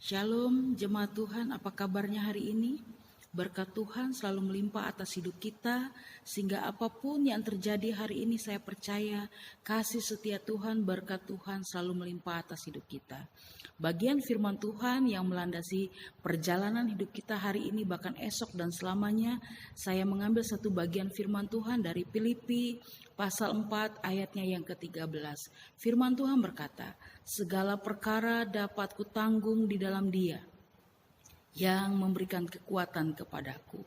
Shalom jemaat Tuhan, apa kabarnya hari ini? Berkat Tuhan selalu melimpah atas hidup kita, sehingga apapun yang terjadi hari ini saya percaya kasih setia Tuhan, berkat Tuhan selalu melimpah atas hidup kita. Bagian firman Tuhan yang melandasi perjalanan hidup kita hari ini bahkan esok dan selamanya, saya mengambil satu bagian firman Tuhan dari Filipi pasal 4 ayatnya yang ke-13. Firman Tuhan berkata, segala perkara dapat kutanggung di dalam Dia yang memberikan kekuatan kepadaku.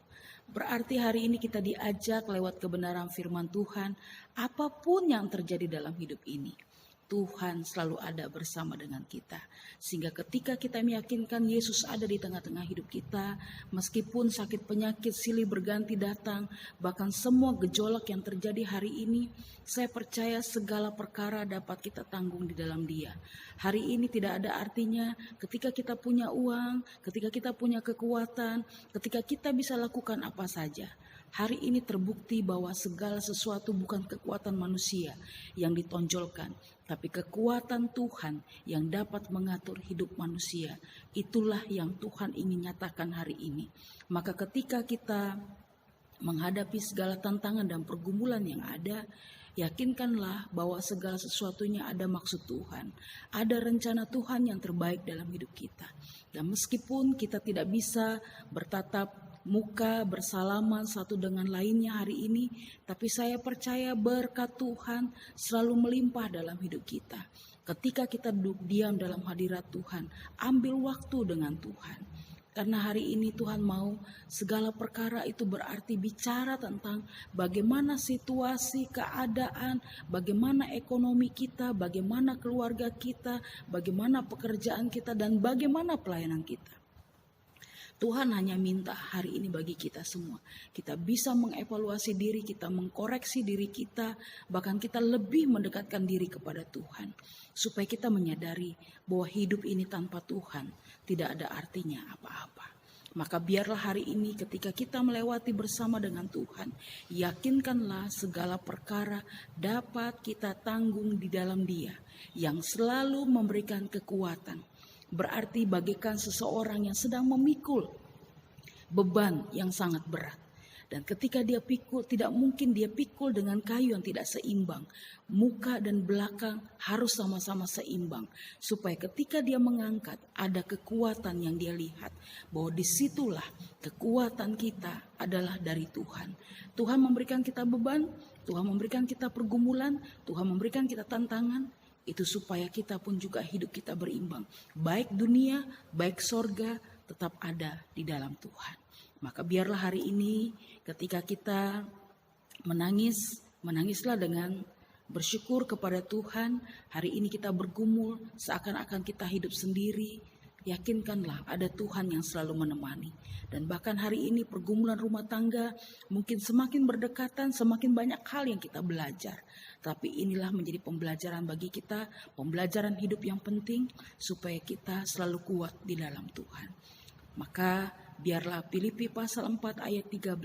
Berarti hari ini kita diajak lewat kebenaran firman Tuhan, apapun yang terjadi dalam hidup ini, Tuhan selalu ada bersama dengan kita. Sehingga ketika kita meyakinkan Yesus ada di tengah-tengah hidup kita, meskipun sakit penyakit silih berganti datang, bahkan semua gejolak yang terjadi hari ini, saya percaya segala perkara dapat kita tanggung di dalam Dia. Hari ini tidak ada artinya ketika kita punya uang, ketika kita punya kekuatan, ketika kita bisa lakukan apa saja. Hari ini terbukti bahwa segala sesuatu bukan kekuatan manusia yang ditonjolkan, tapi kekuatan Tuhan yang dapat mengatur hidup manusia. Itulah yang Tuhan ingin nyatakan hari ini. Maka ketika kita menghadapi segala tantangan dan pergumulan yang ada, yakinkanlah bahwa segala sesuatunya ada maksud Tuhan. Ada rencana Tuhan yang terbaik dalam hidup kita. Dan meskipun kita tidak bisa bertatap muka bersalaman satu dengan lainnya hari ini, tapi saya percaya berkat Tuhan selalu melimpah dalam hidup kita. Ketika kita duduk diam dalam hadirat Tuhan, ambil waktu dengan Tuhan. Karena hari ini Tuhan mau segala perkara itu berarti bicara tentang bagaimana situasi, keadaan, bagaimana ekonomi kita, bagaimana keluarga kita, bagaimana pekerjaan kita, dan bagaimana pelayanan kita. Tuhan hanya minta hari ini bagi kita semua. Kita bisa mengevaluasi diri kita, mengkoreksi diri kita, bahkan kita lebih mendekatkan diri kepada Tuhan. Supaya kita menyadari bahwa hidup ini tanpa Tuhan tidak ada artinya apa-apa. Maka biarlah hari ini ketika kita melewati bersama dengan Tuhan, yakinkanlah segala perkara dapat kita tanggung di dalam Dia yang selalu memberikan kekuatan. Berarti bagaikan seseorang yang sedang memikul beban yang sangat berat. Dan ketika dia pikul, tidak mungkin dia pikul dengan kayu yang tidak seimbang. Muka dan belakang harus sama-sama seimbang. Supaya ketika dia mengangkat, ada kekuatan yang dia lihat. Bahwa disitulah kekuatan kita adalah dari Tuhan. Tuhan memberikan kita beban, Tuhan memberikan kita pergumulan, Tuhan memberikan kita tantangan. Itu supaya kita pun juga hidup kita berimbang. Baik dunia, baik sorga tetap ada di dalam Tuhan. Maka biarlah hari ini ketika kita menangis, menangislah dengan bersyukur kepada Tuhan. Hari ini kita bergumul seakan-akan kita hidup sendiri. Yakinkanlah ada Tuhan yang selalu menemani. Dan bahkan hari ini pergumulan rumah tangga mungkin semakin berdekatan, semakin banyak hal yang kita belajar. Tapi inilah menjadi pembelajaran bagi kita, pembelajaran hidup yang penting supaya kita selalu kuat di dalam Tuhan. Maka biarlah Filipi pasal 4 ayat 13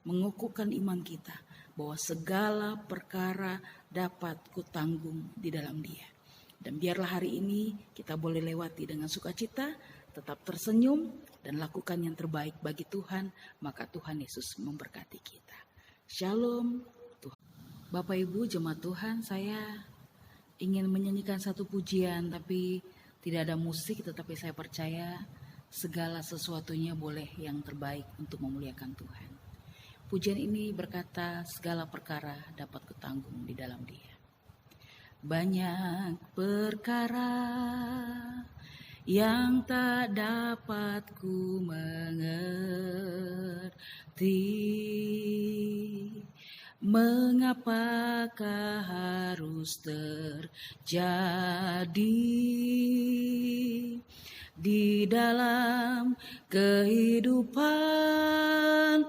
mengukuhkan iman kita bahwa segala perkara dapat kutanggung di dalam Dia. Dan biarlah hari ini kita boleh lewati dengan sukacita, tetap tersenyum dan lakukan yang terbaik bagi Tuhan, maka Tuhan Yesus memberkati kita. Shalom. Bapak Ibu jemaat Tuhan, saya ingin menyanyikan satu pujian tapi tidak ada musik, tetapi saya percaya segala sesuatunya boleh yang terbaik untuk memuliakan Tuhan. Pujian ini berkata segala perkara dapat kutanggung di dalam Dia. Banyak perkara yang tak dapat ku mengerti, mengapakah harus terjadi di dalam kehidupan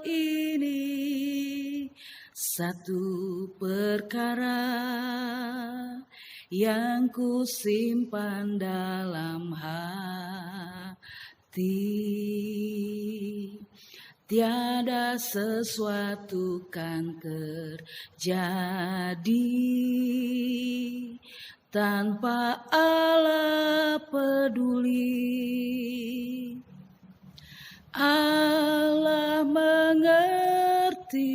ini? Satu perkara yang ku simpan dalam hati, tiada sesuatu kan terjadi tanpa Allah peduli. Allah mengerti,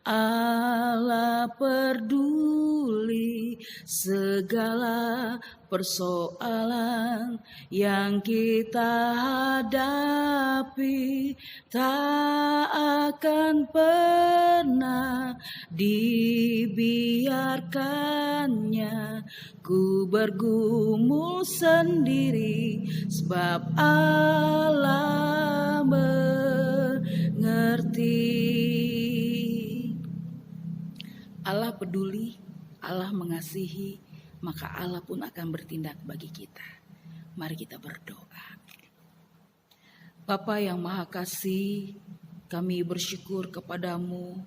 Allah peduli segala persoalan yang kita hadapi, tak akan pernah dibiarkannya ku bergumul sendiri, sebab Allah mengerti. Allah peduli, Allah mengasihi, maka Allah pun akan bertindak bagi kita. Mari kita berdoa. Bapa yang Maha Kasih, kami bersyukur kepadamu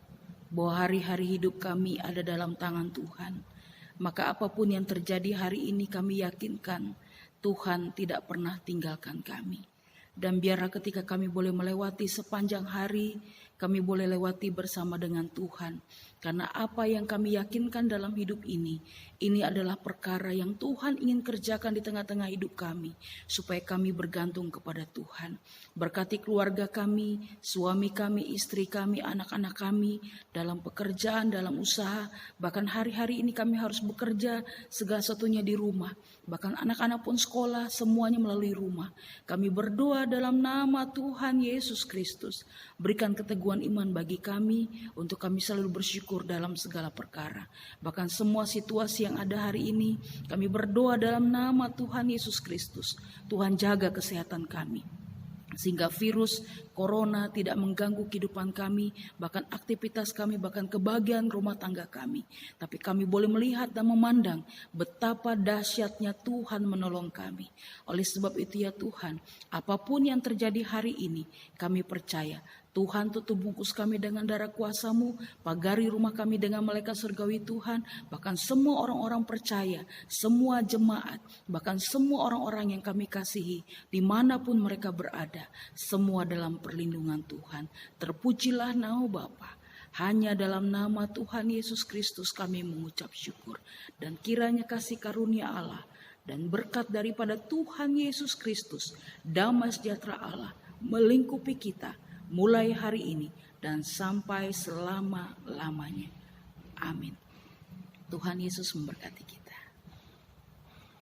bahwa hari-hari hidup kami ada dalam tangan Tuhan. Maka apapun yang terjadi hari ini kami yakinkan Tuhan tidak pernah tinggalkan kami. Dan biarlah ketika kami boleh melewati sepanjang hari, kami boleh lewati bersama dengan Tuhan. Karena apa yang kami yakinkan dalam hidup ini adalah perkara yang Tuhan ingin kerjakan di tengah-tengah hidup kami, supaya kami bergantung kepada Tuhan. Berkati keluarga kami, suami kami, istri kami, anak-anak kami, dalam pekerjaan, dalam usaha. Bahkan hari-hari ini kami harus bekerja segala satunya di rumah. Bahkan anak-anak pun sekolah, semuanya melalui rumah. Kami berdoa dalam nama Tuhan Yesus Kristus. Berikan keteguhan iman bagi kami, untuk kami selalu bersyukur dalam segala perkara. Bahkan semua situasi yang ada hari ini, kami berdoa dalam nama Tuhan Yesus Kristus. Tuhan jaga kesehatan kami, sehingga virus corona tidak mengganggu kehidupan kami, bahkan aktivitas kami, bahkan kebahagiaan rumah tangga kami. Tapi kami boleh melihat dan memandang betapa dahsyatnya Tuhan menolong kami. Oleh sebab itu ya Tuhan, apapun yang terjadi hari ini, kami percaya Tuhan tutup bungkus kami dengan darah kuasa-Mu, pagari rumah kami dengan malaikat surgawi Tuhan, bahkan semua orang-orang percaya, semua jemaat, bahkan semua orang-orang yang kami kasihi, dimanapun mereka berada, semua dalam perlindungan Tuhan. Terpujilah nama Bapa. Hanya dalam nama Tuhan Yesus Kristus kami mengucap syukur. Dan kiranya kasih karunia Allah dan berkat daripada Tuhan Yesus Kristus, damai sejahtera Allah melingkupi kita, mulai hari ini dan sampai selama-lamanya. Amin. Tuhan Yesus memberkati kita.